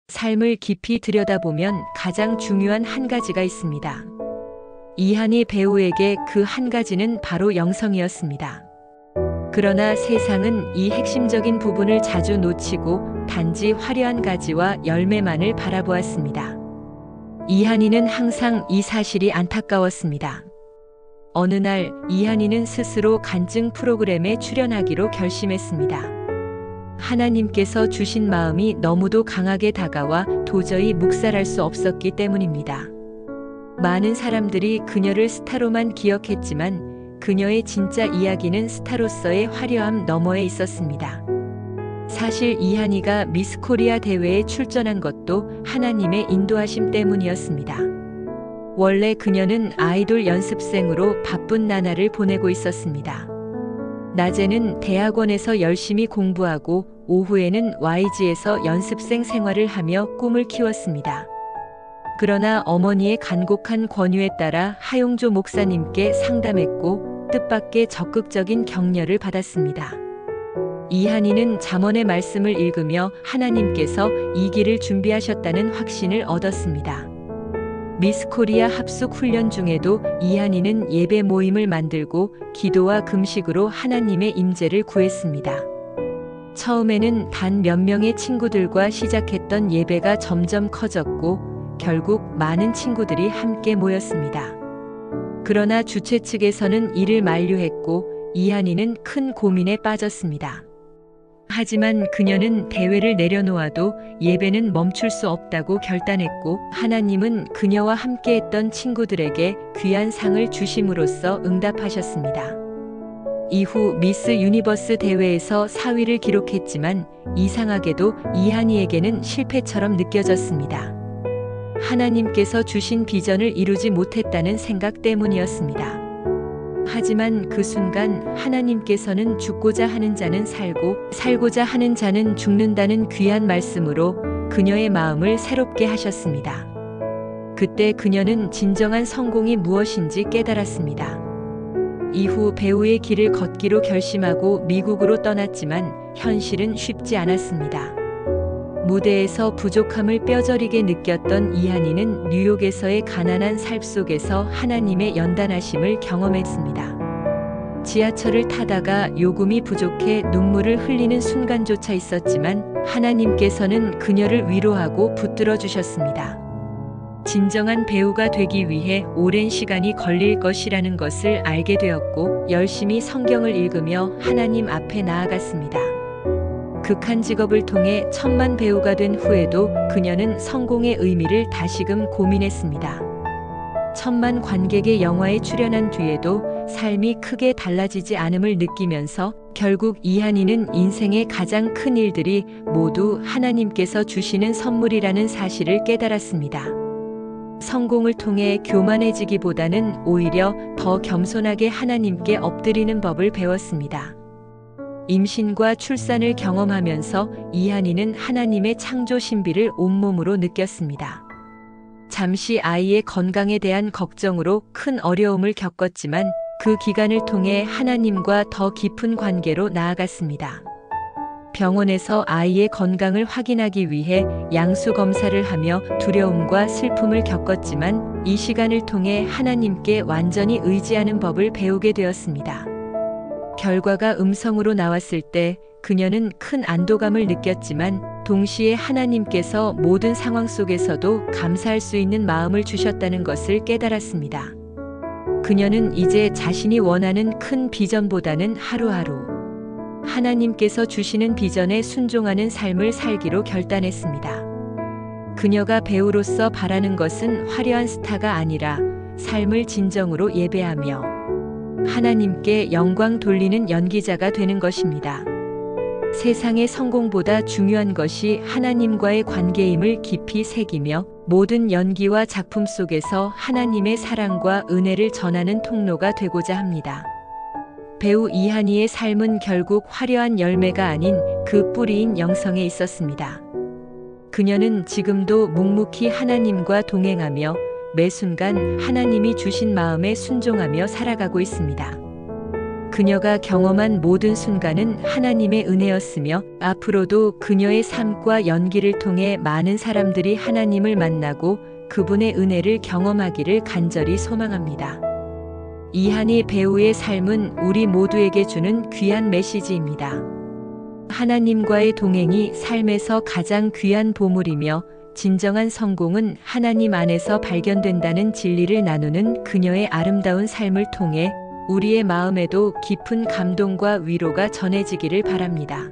삶을 깊이 들여다보면 가장 중요한 한 가지가 있습니다. 이한이 배우에게 그 한 가지는 바로 영성이었습니다. 그러나 세상은 이 핵심적인 부분을 자주 놓치고 단지 화려한 가지와 열매만을 바라보았습니다. 이한이는 항상 이 사실이 안타까웠습니다. 어느 날 이한이는 스스로 간증 프로그램에 출연하기로 결심했습니다. 하나님께서 주신 마음이 너무도 강하게 다가와 도저히 묵살할 수 없었기 때문입니다. 많은 사람들이 그녀를 스타로만 기억했지만 그녀의 진짜 이야기는 스타로서의 화려함 너머에 있었습니다. 사실 이한이가 미스 코리아 대회에 출전한 것도 하나님의 인도하심 때문이었습니다. 원래 그녀는 아이돌 연습생으로 바쁜 나날을 보내고 있었습니다. 낮에는 대학원에서 열심히 공부하고 오후에는 YG에서 연습생 생활을 하며 꿈을 키웠습니다. 그러나 어머니의 간곡한 권유에 따라 하용조 목사님께 상담했고 뜻밖의 적극적인 격려를 받았습니다. 이한이는 잠언의 말씀을 읽으며 하나님께서 이 길을 준비하셨다는 확신을 얻었습니다. 미스 코리아 합숙 훈련 중에도 이한이는 예배 모임을 만들고 기도와 금식으로 하나님의 임재를 구했습니다. 처음에는 단 몇 명의 친구들과 시작했던 예배가 점점 커졌고 결국 많은 친구들이 함께 모였습니다. 그러나 주최 측에서는 이를 만류했고 이한이는 큰 고민에 빠졌습니다. 하지만 그녀는 대회를 내려놓아도 예배는 멈출 수 없다고 결단했고 하나님은 그녀와 함께했던 친구들에게 귀한 상을 주심으로써 응답하셨습니다. 이후 미스 유니버스 대회에서 4위를 기록했지만 이상하게도 이한이에게는 실패처럼 느껴졌습니다. 하나님께서 주신 비전을 이루지 못했다는 생각 때문이었습니다. 하지만 그 순간 하나님께서는 죽고자 하는 자는 살고 살고자 하는 자는 죽는다는 귀한 말씀으로 그녀의 마음을 새롭게 하셨습니다. 그때 그녀는 진정한 성공이 무엇인지 깨달았습니다. 이후 배우의 길을 걷기로 결심하고 미국으로 떠났지만 현실은 쉽지 않았습니다. 무대에서 부족함을 뼈저리게 느꼈던 이한이는 뉴욕에서의 가난한 삶 속에서 하나님의 연단하심을 경험했습니다. 지하철을 타다가 요금이 부족해 눈물을 흘리는 순간조차 있었지만 하나님께서는 그녀를 위로하고 붙들어 주셨습니다. 진정한 배우가 되기 위해 오랜 시간이 걸릴 것이라는 것을 알게 되었고 열심히 성경을 읽으며 하나님 앞에 나아갔습니다. 극한 직업을 통해 천만 배우가 된 후에도 그녀는 성공의 의미를 다시금 고민했습니다. 천만 관객의 영화에 출연한 뒤에도 삶이 크게 달라지지 않음을 느끼면서 결국 이한이는 인생의 가장 큰 일들이 모두 하나님께서 주시는 선물이라는 사실을 깨달았습니다. 성공을 통해 교만해지기보다는 오히려 더 겸손하게 하나님께 엎드리는 법을 배웠습니다. 임신과 출산을 경험하면서 이한이는 하나님의 창조 신비를 온몸으로 느꼈습니다. 잠시 아이의 건강에 대한 걱정으로 큰 어려움을 겪었지만 그 기간을 통해 하나님과 더 깊은 관계로 나아갔습니다. 병원에서 아이의 건강을 확인하기 위해 양수 검사를 하며 두려움과 슬픔을 겪었지만 이 시간을 통해 하나님께 완전히 의지하는 법을 배우게 되었습니다. 결과가 음성으로 나왔을 때 그녀는 큰 안도감을 느꼈지만 동시에 하나님께서 모든 상황 속에서도 감사할 수 있는 마음을 주셨다는 것을 깨달았습니다. 그녀는 이제 자신이 원하는 큰 비전보다는 하루하루 하나님께서 주시는 비전에 순종하는 삶을 살기로 결단했습니다. 그녀가 배우로서 바라는 것은 화려한 스타가 아니라 삶을 진정으로 예배하며 하나님께 영광 돌리는 연기자가 되는 것입니다. 세상의 성공보다 중요한 것이 하나님과의 관계임을 깊이 새기며 모든 연기와 작품 속에서 하나님의 사랑과 은혜를 전하는 통로가 되고자 합니다. 배우 이한이의 삶은 결국 화려한 열매가 아닌 그 뿌리인 영성에 있었습니다. 그녀는 지금도 묵묵히 하나님과 동행하며 매 순간 하나님이 주신 마음에 순종하며 살아가고 있습니다. 그녀가 경험한 모든 순간은 하나님의 은혜였으며 앞으로도 그녀의 삶과 연기를 통해 많은 사람들이 하나님을 만나고 그분의 은혜를 경험하기를 간절히 소망합니다. 이한희 배우의 삶은 우리 모두에게 주는 귀한 메시지입니다. 하나님과의 동행이 삶에서 가장 귀한 보물이며 진정한 성공은 하나님 안에서 발견된다는 진리를 나누는 그녀의 아름다운 삶을 통해 우리의 마음에도 깊은 감동과 위로가 전해지기를 바랍니다.